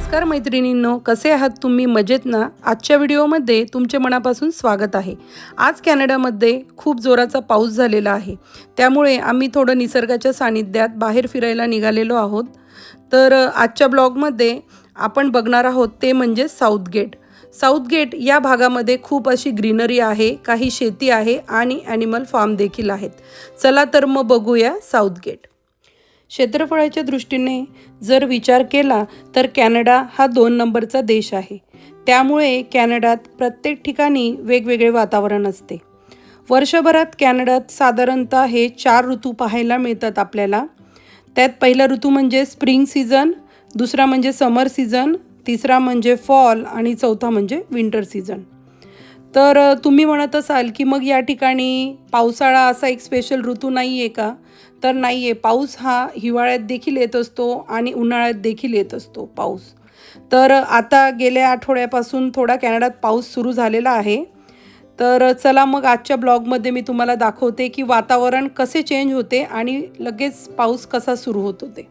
नमस्कार मैत्रिणींनो, कसे आहात तुम्ही? मजेत ना? आजच्या व्हिडिओमध्ये तुमचे मनापासून स्वागत आहे। आज कॅनडामध्ये खूप जोराचा पाऊस झालेला आहे, त्यामुळे आम्ही थोडं निसर्गाच्या सानिध्यात बाहेर फिरायला निघालेलो आहोत। तर आजच्या ब्लॉगमध्ये आपण बघणार आहोत ते म्हणजे साऊथ गेट। साऊथ गेट या भागामध्ये खूप अशी ग्रीनरी आहे, काही शेती आहे आणि ॲनिमल फार्म देखील आहेत। चला तर मग बघूया साऊथ गेट। क्षेत्रफळाच्या दृष्टीने जर विचार केला तर कॅनडा हा 2 नंबरचा देश आहे, त्यामुळे कॅनडात प्रत्येक ठिकाणी वेगवेगळे वातावरण असते। वर्षभरात कॅनडात साधारणतः हे 4 ऋतू पाहायला मिळतात आपल्याला। त्यात पहिला ऋतू म्हणजे स्प्रिंग सीझन, दुसरा म्हणजे समर सीझन, तिसरा म्हणजे फॉल आणि चौथा म्हणजे विंटर सीझन। तर तुम्ही म्हणत असाल की मग या ठिकाणी पावसाळा असा एक स्पेशल ऋतू नाही आहे का? तर नाही आहे, पाऊस हा हिवाळ्यात देखील येत असतो आणि उन्हाळ्यात देखील येत असतो पाऊस। तर आता गेल्या आठवड्यापासून थोडा कॅनडात पाऊस सुरू झालेला आहे। तर चला मग आजच्या ब्लॉगमध्ये मी तुम्हाला दाखवते की वातावरण कसे चेंज होते आणि लगेच पाऊस कसा सुरू होतो ते।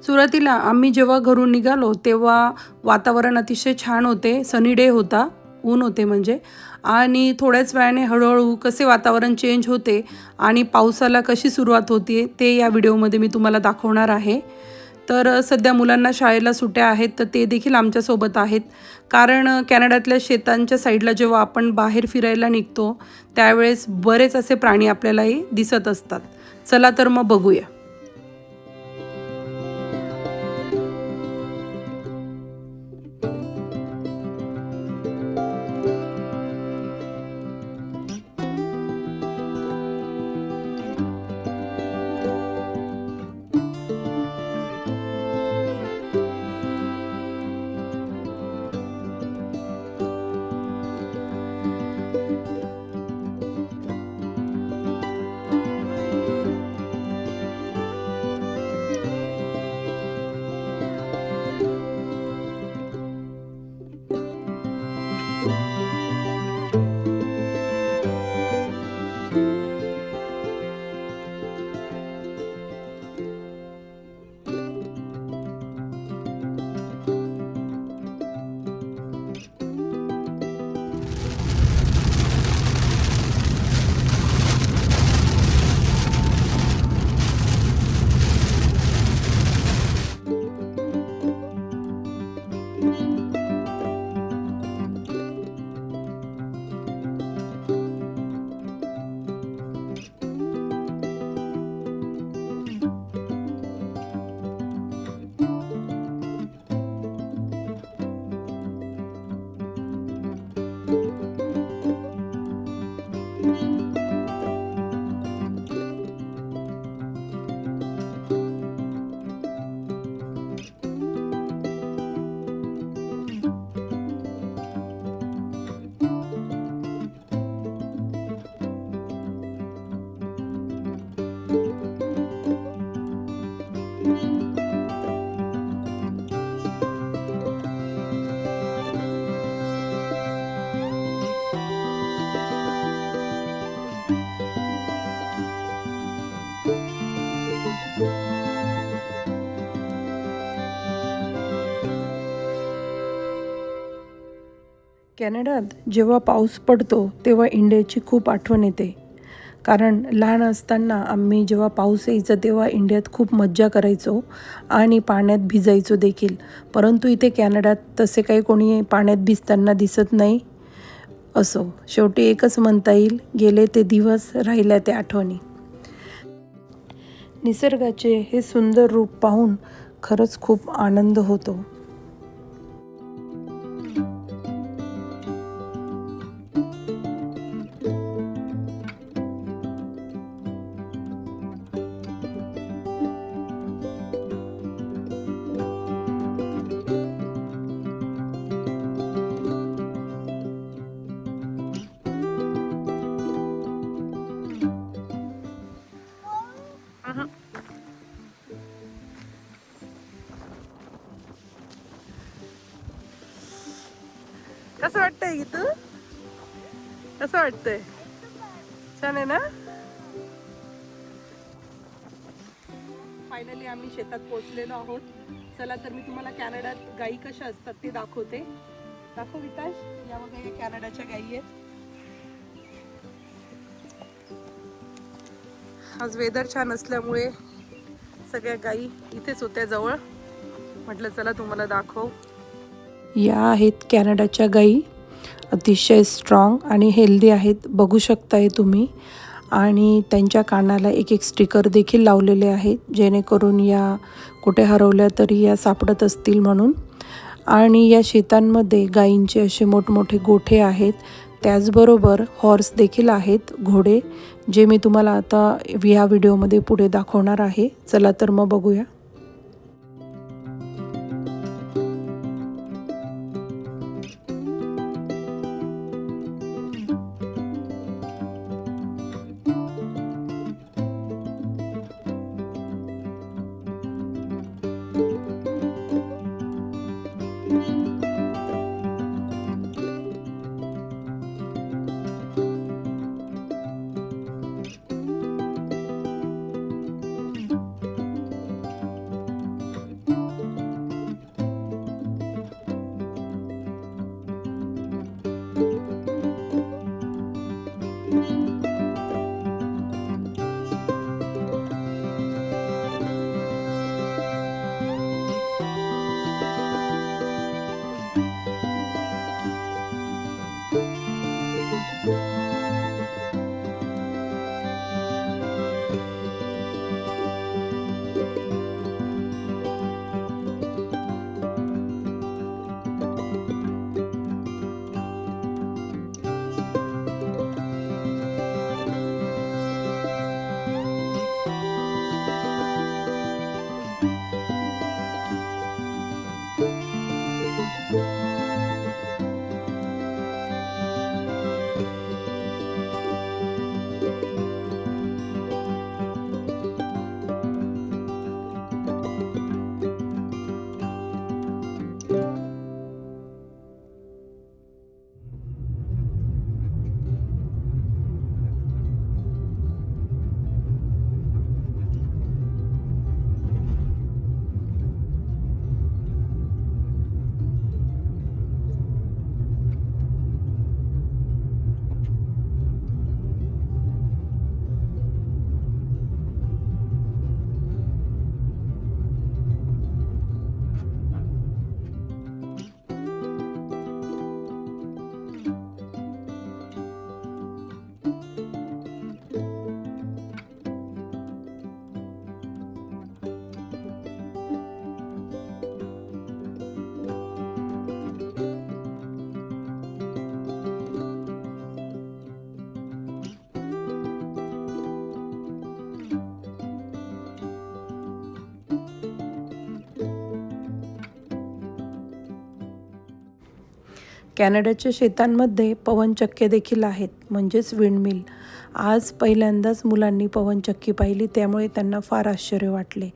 सुरुवातीला आम्ही जेव्हा घरून निघालो तेव्हा वातावरण अतिशय छान होते, सनी डे होता, ऊन होते म्हणजे। आणि थोड्याच वेळाने हळूहळू कसे वातावरण चेंज होते आणि पावसाला कशी सुरुवात होते ते या व्हिडिओमध्ये मी तुम्हाला दाखवणार आहे। तर सध्या मुलांना शाळेला सुट्ट्या आहेत, तर ते देखील आमच्यासोबत आहेत। कारण कॅनडातल्या शेतांच्या साईडला जेव्हा आपण बाहेर फिरायला निघतो त्यावेळेस बरेच असे प्राणी आपल्यालाही दिसत असतात। चला तर मग बघूया। कॅनडात जेव्हा पाऊस पडतो तेव्हा इंडियाची खूप आठवण येते। कारण लहान असताना आम्ही जेव्हा पाऊस यायचा तेव्हा इंडियात खूप मज्जा करायचो आणि पाण्यात भिजायचो देखील। परंतु इथे कॅनडात तसे काही कोणी पाण्यात भिजताना दिसत नाही। असो, शेवटी एकच म्हणता येईल, गेले ते दिवस, राहिल्या त्या आठवणी। निसर्गाचे हे सुंदर रूप पाहून खरंच खूप आनंद होतो। कसं वाटतंय गीतू? कसं वाटतंय? छान आहे ना? फायनली आम्ही शेतात पोहोचलेलो आहोत. चला तर मी तुम्हाला कॅनडात गायी कशा असतात ते दाखवते. दाखव विताश. या बघा, या कॅनडाच्या गायी आहेत. आज वेदर छान असल्यामुळे सगळ्या गायी इथेच होत्या जवळ. म्हटलं चला तुम्हाला दाखव. या आहेत कॅनडाच्या गायी. अतिशय स्ट्रॉंग आणि हेल्दी आहेत, बघू शकताय तुम्ही. आणि त्यांच्या कानाला एक एक स्टिकर देखील लावलेले आहेत, जेणेकरून या कुठे हरवल्या तरी या सापडत असतील म्हणून. आणि या शेतांमध्ये गायींचे असे मोठमोठे गोठे आहेत. त्याचबरोबर हॉर्स देखील आहेत, घोडे, जे मी तुम्हाला आता ह्या व्हिडिओमध्ये पुढे दाखवणार आहे. चला तर मग बघूया. कॅनडाच्या शेतांमध्ये पवनचक्क्या देखील आहेत, म्हणजेच विंडमिल. आज पहिल्यांदाच मुलांनी पवनचक्की पाहिली, त्यामुळे त्यांना फार आश्चर्य वाटले.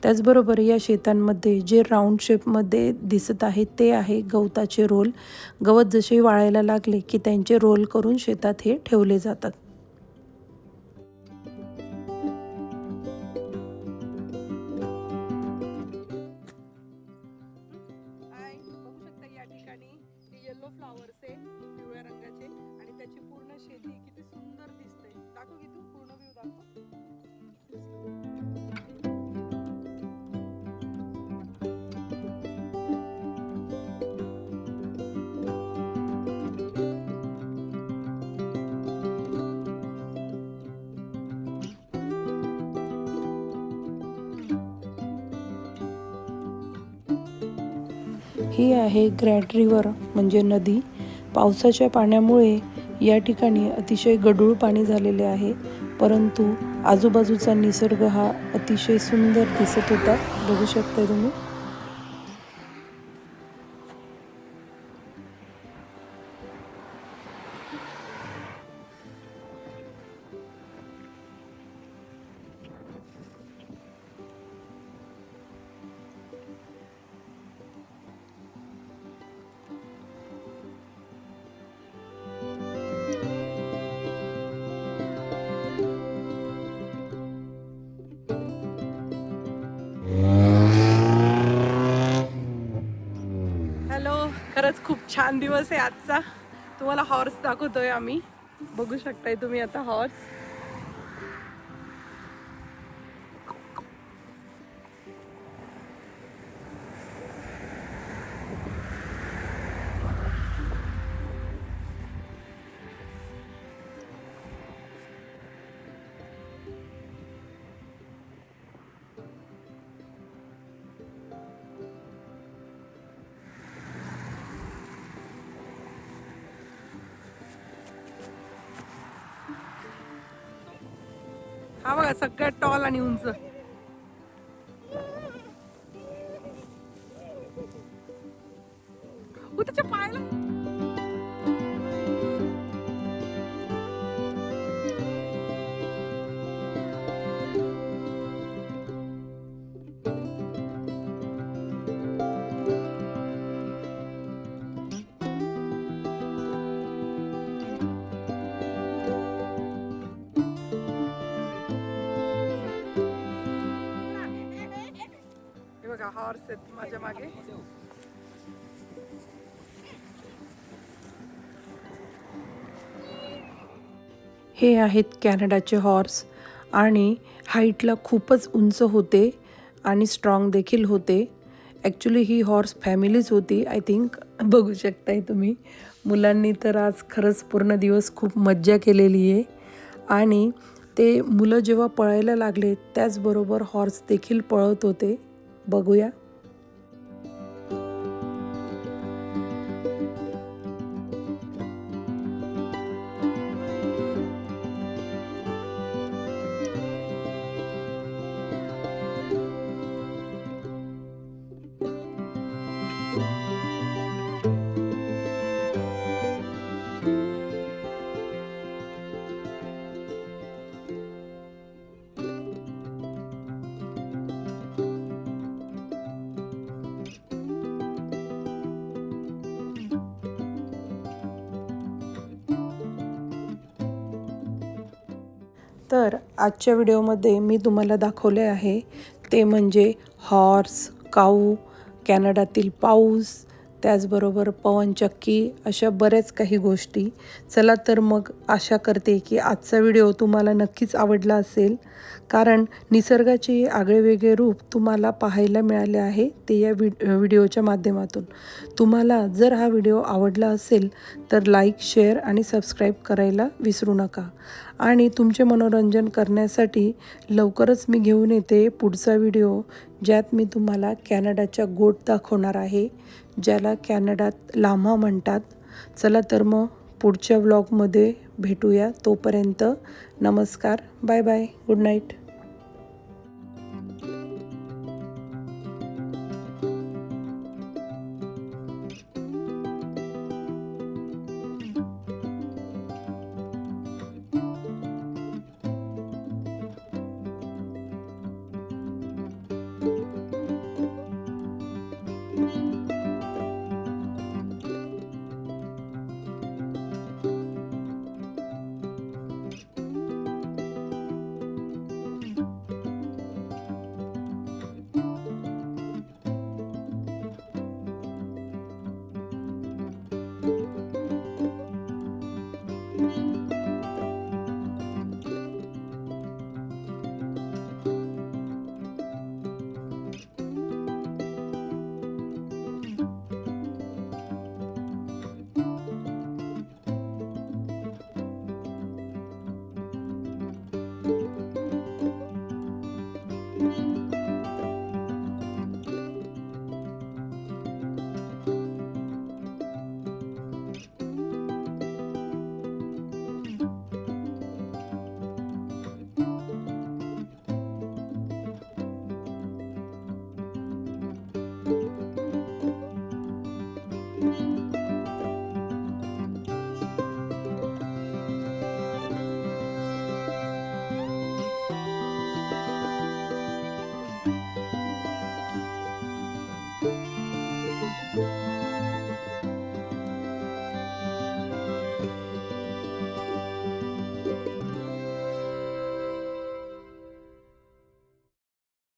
त्याचबरोबर या शेतांमध्ये जे राऊंड शेपमध्ये दिसत आहे ते आहे गवताचे रोल. गवत जसे वाळायला लागले की त्यांचे रोल करून शेतात हे ठेवले जातात. येलो फ्लावर्स आहे पिवळ्या रंगाचे आणि त्याची पूर्ण शेती किती सुंदर दिसते. दाखव की तू पूर्ण व्ह्यू दाखव. ही आहे ग्रँड रिव्हर म्हणजे नदी. पावसाच्या पाण्यामुळे या ठिकाणी अतिशय गढूळ पाणी झालेले आहे, परंतु आजूबाजूचा निसर्ग हा अतिशय सुंदर दिसत होता, बघू शकता तुम्ही. छान दिवस आहे आजचा. तुम्हाला हॉर्स दाखवतोय आम्ही, बघू शकताय तुम्ही आता हॉर्स. हा बघा सगळ्यात टॉल आणि उंच. त्याच्या पायाला बघा हॉर्स आहेत माझ्या मागे. हे आहेत कॅनडाचे हॉर्स आणि हाईटला खूपच उंच होते आणि स्ट्रॉंग देखील होते. ॲक्च्युली ही हॉर्स फॅमिलीच होती आय थिंक. बघू शकताय तुम्ही. मुलांनी तर आज खरंच पूर्ण दिवस खूप मज्जा केलेली आहे. आणि ते मुलं जेव्हा पळायला लागले त्याचबरोबर हॉर्स देखील पळत होते. बघूया. तर आजच्या व्हिडिओमध्ये मी तुम्हाला दाखवले आहे ते म्हणजे हॉर्स, काऊ, कॅनडातील पाऊस, त्याचबरोबर पवनचक्की, अशा बऱ्याच काही गोष्टी. चला तर मग आशा करते की आजचा व्हिडिओ तुम्हाला नक्कीच आवडला असेल, कारण निसर्गाचे आगळेवेगळे रूप तुम्हाला पाहायला मिळाले आहे ते या व्हिडिओच्या माध्यमातून. तुम्हाला जर हा व्हिडिओ आवडला असेल तर लाईक, शेअर आणि सबस्क्राईब करायला विसरू नका. आणि तुमचे मनोरंजन करण्यासाठी लवकरच मी घेऊन येते पुढचा व्हिडिओ, ज्यात मी तुम्हाला कॅनडाच्या गोट दाखवणार आहे, ज्याला कॅनडात लामा म्हणतात. चला तर मग पुढच्या व्लॉगमध्ये भेटूया. तोपर्यंत नमस्कार, बाय बाय, गुड नाईट.